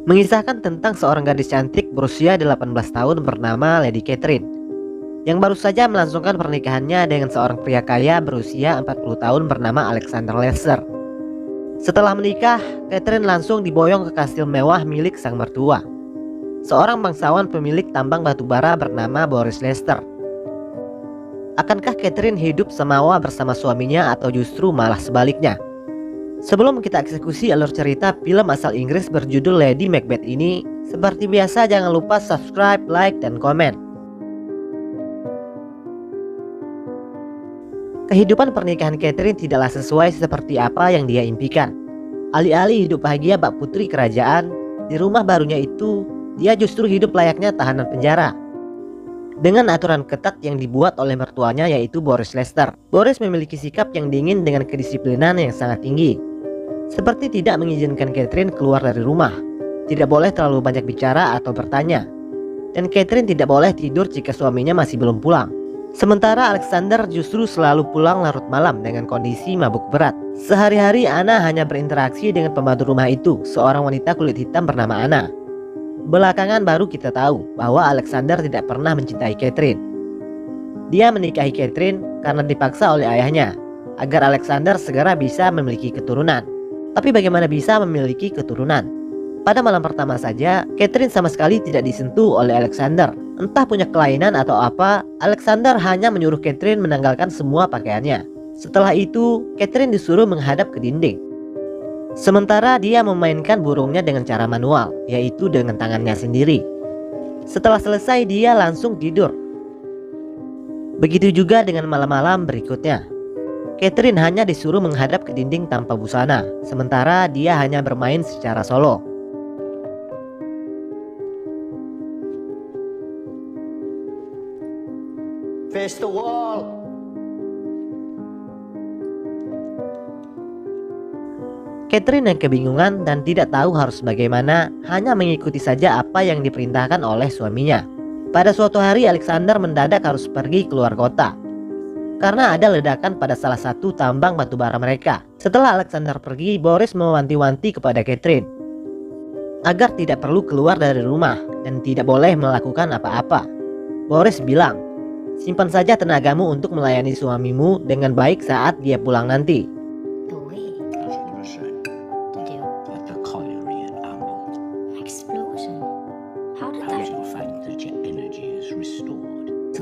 mengisahkan tentang seorang gadis cantik berusia 18 tahun bernama Lady Catherine yang baru saja melangsungkan pernikahannya dengan seorang pria kaya berusia 40 tahun bernama Alexander Lester. Setelah menikah, Catherine langsung diboyong ke kastil mewah milik sang mertua, seorang bangsawan pemilik tambang batu bara bernama Boris Lester. Akankah Catherine hidup semawa bersama suaminya atau justru malah sebaliknya? Sebelum kita eksekusi alur cerita film asal Inggris berjudul Lady Macbeth ini, seperti biasa jangan lupa subscribe, like, dan komen. Kehidupan pernikahan Catherine tidaklah sesuai seperti apa yang dia impikan. Alih-alih hidup bahagia bak putri kerajaan, di rumah barunya itu, dia justru hidup layaknya tahanan penjara. Dengan aturan ketat yang dibuat oleh mertuanya yaitu Boris Lester. Boris memiliki sikap yang dingin dengan kedisiplinan yang sangat tinggi. Seperti tidak mengizinkan Catherine keluar dari rumah, tidak boleh terlalu banyak bicara atau bertanya, dan Catherine tidak boleh tidur jika suaminya masih belum pulang. Sementara Alexander justru selalu pulang larut malam dengan kondisi mabuk berat. Sehari-hari Anna hanya berinteraksi dengan pembantu rumah itu, seorang wanita kulit hitam bernama Anna. Belakangan baru kita tahu bahwa Alexander tidak pernah mencintai Catherine. Dia menikahi Catherine karena dipaksa oleh ayahnya, agar Alexander segera bisa memiliki keturunan. Tapi bagaimana bisa memiliki keturunan? Pada malam pertama saja, Catherine sama sekali tidak disentuh oleh Alexander. Entah punya kelainan atau apa, Alexander hanya menyuruh Catherine menanggalkan semua pakaiannya. Setelah itu, Catherine disuruh menghadap ke dinding. Sementara dia memainkan burungnya dengan cara manual, yaitu dengan tangannya sendiri. Setelah selesai, dia langsung tidur. Begitu juga dengan malam-malam berikutnya. Catherine hanya disuruh menghadap ke dinding tanpa busana, sementara dia hanya bermain secara solo. Face the wall. Catherine yang kebingungan dan tidak tahu harus bagaimana, hanya mengikuti saja apa yang diperintahkan oleh suaminya. Pada suatu hari Alexander mendadak harus pergi keluar kota karena ada ledakan pada salah satu tambang batu bara mereka. Setelah Alexander pergi, Boris mewanti-wanti kepada Catherine agar tidak perlu keluar dari rumah dan tidak boleh melakukan apa-apa. Boris bilang, simpan saja tenagamu untuk melayani suamimu dengan baik saat dia pulang nanti.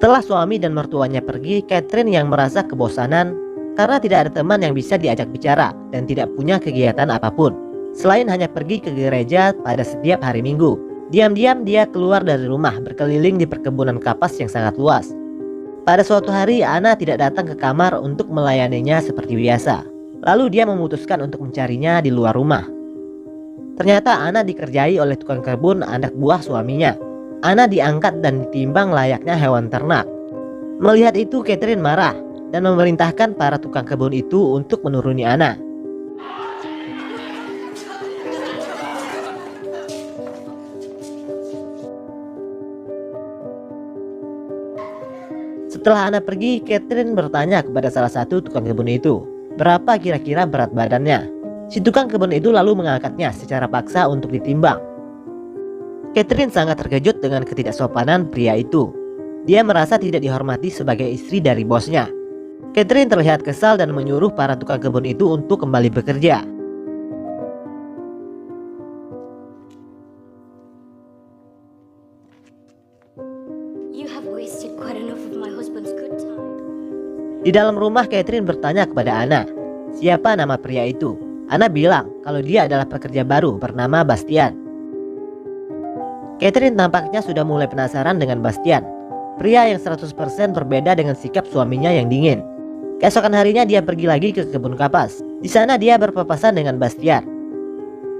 Setelah suami dan mertuanya pergi, Catherine yang merasa kebosanan karena tidak ada teman yang bisa diajak bicara dan tidak punya kegiatan apapun selain hanya pergi ke gereja pada setiap hari Minggu. Diam-diam dia keluar dari rumah, berkeliling di perkebunan kapas yang sangat luas. Pada suatu hari Anna tidak datang ke kamar untuk melayaninya seperti biasa. Lalu dia memutuskan untuk mencarinya di luar rumah. Ternyata Anna dikerjai oleh tukang kebun anak buah suaminya. Anna diangkat dan ditimbang layaknya hewan ternak. Melihat itu Catherine marah dan memerintahkan para tukang kebun itu untuk menuruni Anna. Setelah Anna pergi, Catherine bertanya kepada salah satu tukang kebun itu, berapa kira-kira berat badannya. Si tukang kebun itu lalu mengangkatnya secara paksa untuk ditimbang. Catherine sangat terkejut dengan ketidaksopanan pria itu. Dia merasa tidak dihormati sebagai istri dari bosnya. Catherine terlihat kesal dan menyuruh para tukang kebun itu untuk kembali bekerja. Di dalam rumah, Catherine bertanya kepada Anna, siapa nama pria itu? Anna bilang kalau dia adalah pekerja baru bernama Bastian. Catherine tampaknya sudah mulai penasaran dengan Bastian, pria yang 100% berbeda dengan sikap suaminya yang dingin. Keesokan harinya dia pergi lagi ke kebun kapas. Di sana dia berpapasan dengan Bastian.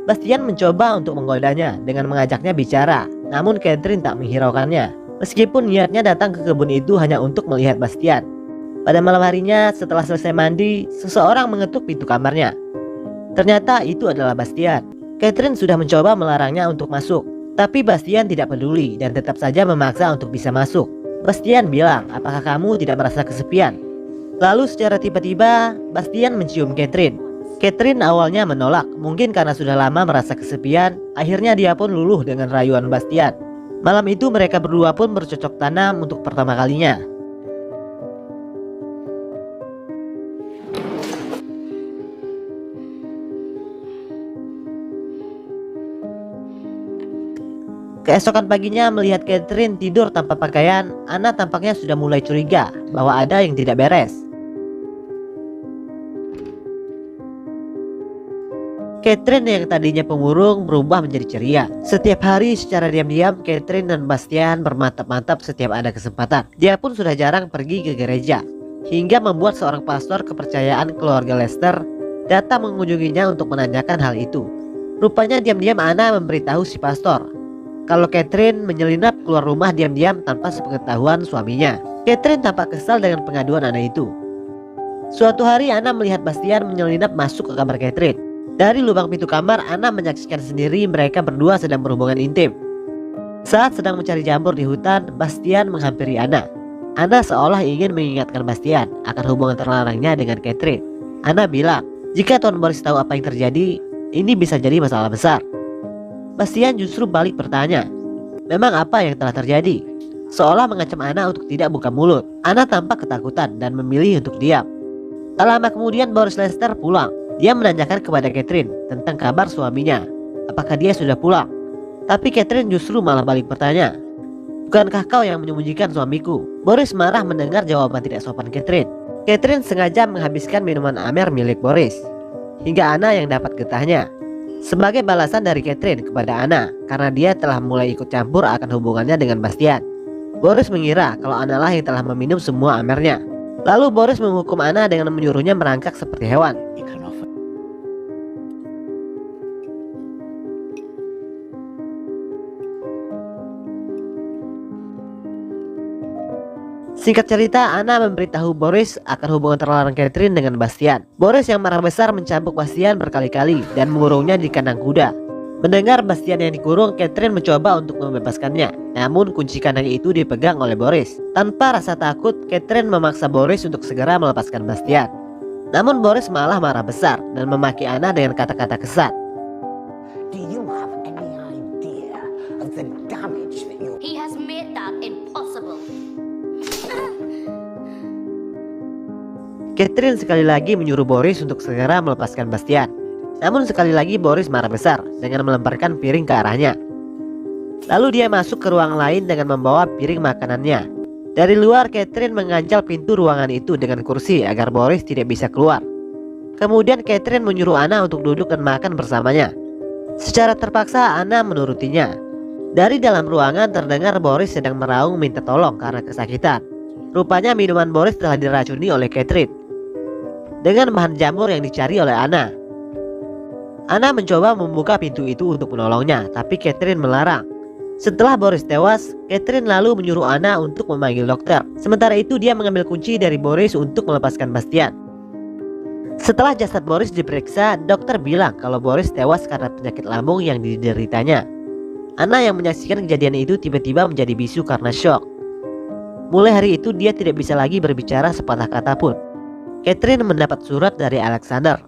Bastian mencoba untuk menggodanya dengan mengajaknya bicara, namun Catherine tak menghiraukannya. Meskipun niatnya datang ke kebun itu hanya untuk melihat Bastian. Pada malam harinya setelah selesai mandi, seseorang mengetuk pintu kamarnya. Ternyata itu adalah Bastian. Catherine sudah mencoba melarangnya untuk masuk, tapi Bastian tidak peduli dan tetap saja memaksa untuk bisa masuk. Bastian bilang, apakah kamu tidak merasa kesepian? Lalu secara tiba-tiba Bastian mencium Catherine. Catherine awalnya menolak, mungkin karena sudah lama merasa kesepian. Akhirnya dia pun luluh dengan rayuan Bastian. Malam itu mereka berdua pun bercocok tanam untuk pertama kalinya. Keesokan paginya melihat Catherine tidur tanpa pakaian, Anna tampaknya sudah mulai curiga bahwa ada yang tidak beres. Catherine yang tadinya pemurung berubah menjadi ceria. Setiap hari secara diam-diam Catherine dan Bastian bermantap-mantap setiap ada kesempatan. Dia pun sudah jarang pergi ke gereja, hingga membuat seorang pastor kepercayaan keluarga Lester datang mengunjunginya untuk menanyakan hal itu. Rupanya diam-diam Anna memberitahu si pastor kalau Catherine menyelinap keluar rumah diam-diam tanpa sepengetahuan suaminya. Catherine tampak kesal dengan pengaduan Anna itu. Suatu hari Anna melihat Bastian menyelinap masuk ke kamar Catherine. Dari lubang pintu kamar, Anna menyaksikan sendiri mereka berdua sedang berhubungan intim. Saat sedang mencari jamur di hutan, Bastian menghampiri Anna. Anna seolah ingin mengingatkan Bastian akan hubungan terlarangnya dengan Catherine. Anna bilang, jika Tuan Boris tahu apa yang terjadi, ini bisa jadi masalah besar. Bastian justru balik bertanya, memang apa yang telah terjadi? Seolah mengancam Anna untuk tidak buka mulut. Anna tampak ketakutan dan memilih untuk diam. Tak lama kemudian Boris Lester pulang. Dia menanyakan kepada Catherine tentang kabar suaminya. Apakah dia sudah pulang? Tapi Catherine justru malah balik bertanya, bukankah kau yang menyembunyikan suamiku? Boris marah mendengar jawaban tidak sopan Catherine. Catherine sengaja menghabiskan minuman amer milik Boris, hingga Anna yang dapat getahnya. Sebagai balasan dari Catherine kepada Anna, karena dia telah mulai ikut campur akan hubungannya dengan Bastian. Boris mengira kalau Anna lah yang telah meminum semua amernya. Lalu Boris menghukum Anna dengan menyuruhnya merangkak seperti hewan. Singkat cerita, Anna memberitahu Boris akan hubungan terlarang Catherine dengan Bastian. Boris yang marah besar mencambuk Bastian berkali-kali dan mengurungnya di kandang kuda. Mendengar Bastian yang dikurung, Catherine mencoba untuk membebaskannya. Namun kunci kandang itu dipegang oleh Boris. Tanpa rasa takut, Catherine memaksa Boris untuk segera melepaskan Bastian. Namun Boris malah marah besar dan memaki Anna dengan kata-kata kesat. Do you have any idea of the damage that you... He has made that impossible. Catherine sekali lagi menyuruh Boris untuk segera melepaskan Bastian. Namun sekali lagi Boris marah besar dengan melemparkan piring ke arahnya. Lalu dia masuk ke ruang lain dengan membawa piring makanannya. Dari luar, Catherine menganjal pintu ruangan itu dengan kursi agar Boris tidak bisa keluar. Kemudian Catherine menyuruh Anna untuk duduk dan makan bersamanya. Secara terpaksa Anna menurutinya. Dari dalam ruangan terdengar Boris sedang meraung minta tolong karena kesakitan. Rupanya minuman Boris telah diracuni oleh Catherine dengan bahan jamur yang dicari oleh Anna. Anna mencoba membuka pintu itu untuk menolongnya, tapi Catherine melarang. Setelah Boris tewas, Catherine lalu menyuruh Anna untuk memanggil dokter. Sementara itu dia mengambil kunci dari Boris untuk melepaskan Bastian. Setelah jasad Boris diperiksa, dokter bilang kalau Boris tewas karena penyakit lambung yang dideritanya. Anna yang menyaksikan kejadian itu tiba-tiba menjadi bisu karena syok. Mulai hari itu dia tidak bisa lagi berbicara sepatah kata pun. Catherine mendapat surat dari Alexander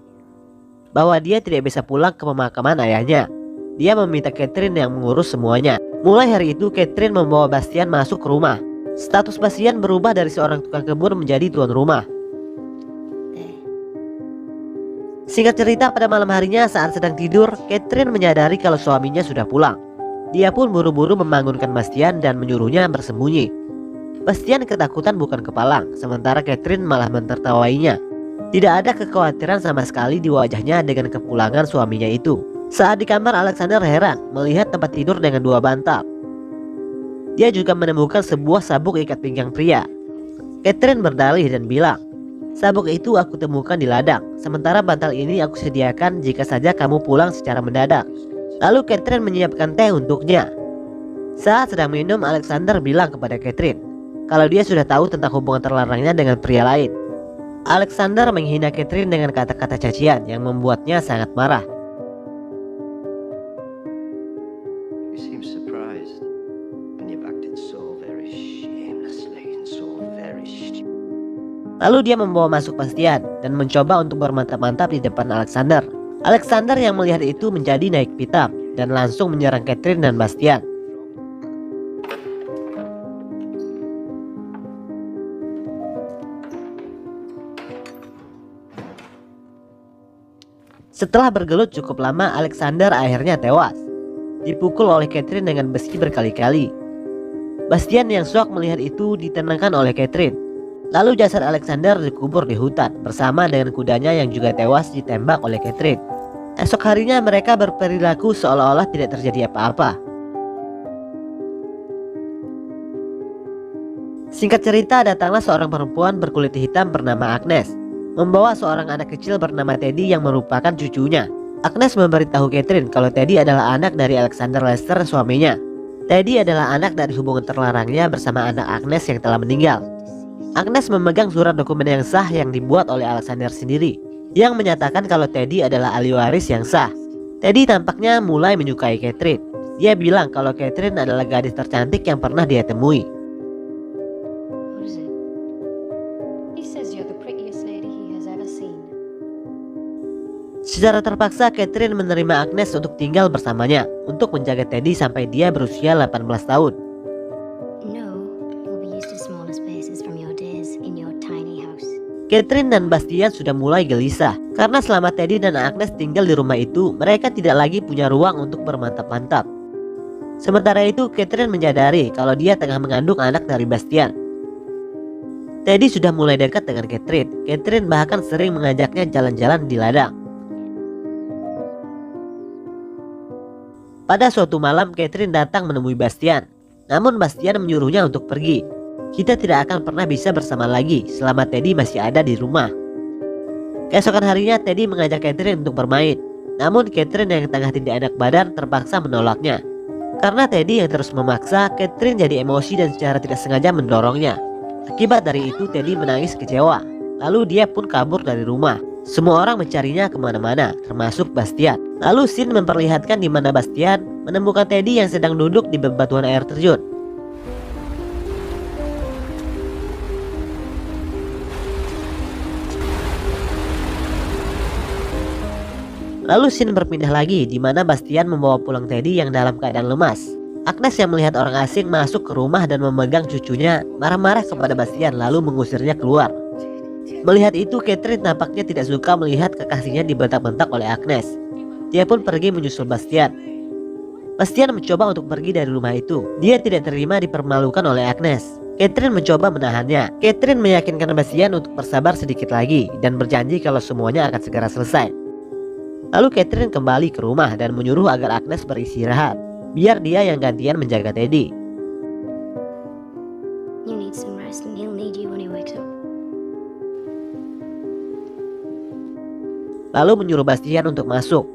bahwa dia tidak bisa pulang ke pemakaman ayahnya. Dia meminta Catherine yang mengurus semuanya. Mulai hari itu Catherine membawa Bastian masuk ke rumah. Status Bastian berubah dari seorang tukang kebun menjadi tuan rumah. Singkat cerita, pada malam harinya saat sedang tidur, Catherine menyadari kalau suaminya sudah pulang. Dia pun buru-buru membangunkan Bastian dan menyuruhnya bersembunyi. Bastian ketakutan bukan kepalang, sementara Catherine malah mentertawainya. Tidak ada kekhawatiran sama sekali di wajahnya dengan kepulangan suaminya itu. Saat di kamar, Alexander heran melihat tempat tidur dengan 2 bantal. Dia juga menemukan sebuah sabuk ikat pinggang pria. Catherine berdalih dan bilang, sabuk itu aku temukan di ladang, sementara bantal ini aku sediakan jika saja kamu pulang secara mendadak. Lalu Catherine menyiapkan teh untuknya. Saat sedang minum, Alexander bilang kepada Catherine kalau dia sudah tahu tentang hubungan terlarangnya dengan pria lain. Alexander menghina Catherine dengan kata-kata cacian yang membuatnya sangat marah. You seem surprised, and you've acted so very shamelessly and so very stupid. Lalu dia membawa masuk Bastian dan mencoba untuk bermantap-mantap di depan Alexander. Alexander yang melihat itu menjadi naik pitam dan langsung menyerang Catherine dan Bastian. Setelah bergelut cukup lama, Alexander akhirnya tewas, dipukul oleh Catherine dengan besi berkali-kali. Bastian yang syok melihat itu ditenangkan oleh Catherine. Lalu jasad Alexander dikubur di hutan bersama dengan kudanya yang juga tewas ditembak oleh Catherine. Esok harinya mereka berperilaku seolah-olah tidak terjadi apa-apa. Singkat cerita, datanglah seorang perempuan berkulit hitam bernama Agnes, membawa seorang anak kecil bernama Teddy yang merupakan cucunya. Agnes memberitahu Catherine kalau Teddy adalah anak dari Alexander Lester, suaminya. Teddy adalah anak dari hubungan terlarangnya bersama anak Agnes yang telah meninggal. Agnes memegang surat dokumen yang sah yang dibuat oleh Alexander sendiri, yang menyatakan kalau Teddy adalah ahli waris yang sah. Teddy tampaknya mulai menyukai Catherine. Dia bilang kalau Catherine adalah gadis tercantik yang pernah dia temui. What is it? He says you're the prettiest lady he has ever seen. Secara terpaksa Catherine menerima Agnes untuk tinggal bersamanya untuk menjaga Teddy sampai dia berusia 18 tahun. No, you'll be used to smaller spaces from your days in your tiny house. Catherine dan Bastian sudah mulai gelisah karena selama Teddy dan Agnes tinggal di rumah itu, mereka tidak lagi punya ruang untuk bermantap-mantap. Sementara itu, Catherine menyadari kalau dia tengah mengandung anak dari Bastian. Teddy sudah mulai dekat dengan Catherine. Catherine bahkan sering mengajaknya jalan-jalan di ladang. Pada suatu malam, Catherine datang menemui Bastian. Namun Bastian menyuruhnya untuk pergi. Kita tidak akan pernah bisa bersama lagi selama Teddy masih ada di rumah. Keesokan harinya, Teddy mengajak Catherine untuk bermain. Namun Catherine yang tengah tidak enak badan terpaksa menolaknya. Karena Teddy yang terus memaksa, Catherine jadi emosi dan secara tidak sengaja mendorongnya. Akibat dari itu, Teddy menangis kecewa. Lalu dia pun kabur dari rumah. Semua orang mencarinya kemana-mana, termasuk Bastian. Lalu scene memperlihatkan di mana Bastian menemukan Teddy yang sedang duduk di bebatuan air terjun. Lalu scene berpindah lagi di mana Bastian membawa pulang Teddy yang dalam keadaan lemas. Agnes yang melihat orang asing masuk ke rumah dan memegang cucunya marah-marah kepada Bastian lalu mengusirnya keluar. Melihat itu, Catherine nampaknya tidak suka melihat kekasihnya dibentak-bentak oleh Agnes. Dia pun pergi menyusul Bastian. Bastian mencoba untuk pergi dari rumah itu. Dia tidak terima dipermalukan oleh Agnes. Catherine mencoba menahannya. Catherine meyakinkan Bastian untuk bersabar sedikit lagi dan berjanji kalau semuanya akan segera selesai. Lalu Catherine kembali ke rumah dan menyuruh agar Agnes beristirahat, biar dia yang gantian menjaga Teddy. You need some rest and he'll need you when he wakes up. Lalu menyuruh Bastian untuk masuk.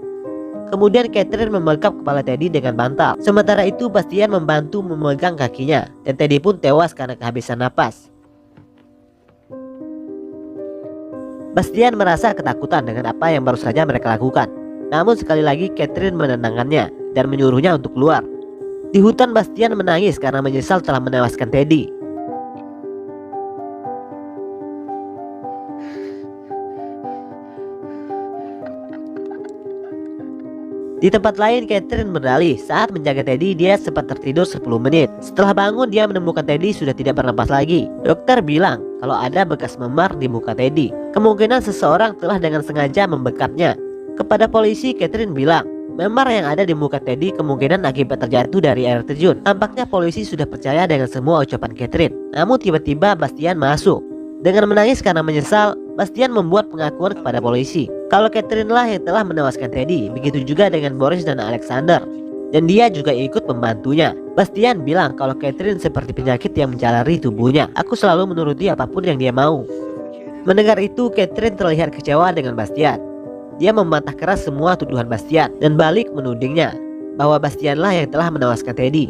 Kemudian Catherine membekap kepala Teddy dengan bantal. Sementara itu Bastian membantu memegang kakinya dan Teddy pun tewas karena kehabisan napas. Bastian merasa ketakutan dengan apa yang baru saja mereka lakukan. Namun sekali lagi Catherine menenangkannya dan menyuruhnya untuk keluar. Di hutan Bastian menangis karena menyesal telah menewaskan Teddy. Di tempat lain, Catherine berdalih saat menjaga Teddy dia sempat tertidur 10 menit. Setelah bangun, dia menemukan Teddy sudah tidak bernapas lagi. Dokter bilang kalau ada bekas memar di muka Teddy. Kemungkinan seseorang telah dengan sengaja membekapnya. Kepada polisi, Catherine bilang memar yang ada di muka Teddy kemungkinan akibat terjatuh dari air terjun. Tampaknya polisi sudah percaya dengan semua ucapan Catherine. Namun tiba-tiba Bastian masuk. Dengan menangis karena menyesal, Bastian membuat pengakuan kepada polisi kalau Catherine lah yang telah menewaskan Teddy. Begitu juga dengan Boris dan Alexander, dan dia juga ikut membantunya. Bastian bilang kalau Catherine seperti penyakit yang menjalari tubuhnya. Aku selalu menuruti apapun yang dia mau. Mendengar itu, Catherine terlihat kecewa dengan Bastian. Dia membantah keras semua tuduhan Bastian dan balik menudingnya bahwa Bastian lah yang telah menewaskan Teddy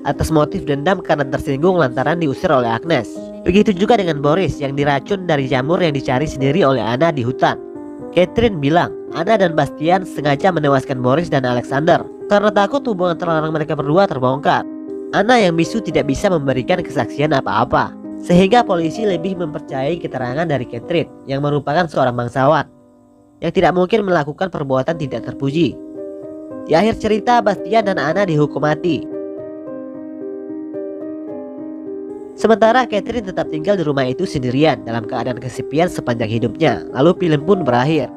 atas motif dendam karena tersinggung lantaran diusir oleh Agnes. Begitu juga dengan Boris yang diracun dari jamur yang dicari sendiri oleh Anna di hutan. Catherine bilang Anna dan Bastian sengaja menewaskan Boris dan Alexander karena takut hubungan terlarang mereka berdua terbongkar. Anna yang bisu tidak bisa memberikan kesaksian apa-apa. Sehingga polisi lebih mempercayai keterangan dari Catherine yang merupakan seorang bangsawan yang tidak mungkin melakukan perbuatan tidak terpuji. Di akhir cerita, Bastian dan Anna dihukum mati. Sementara Catherine tetap tinggal di rumah itu sendirian dalam keadaan kesepian sepanjang hidupnya. Lalu film pun berakhir.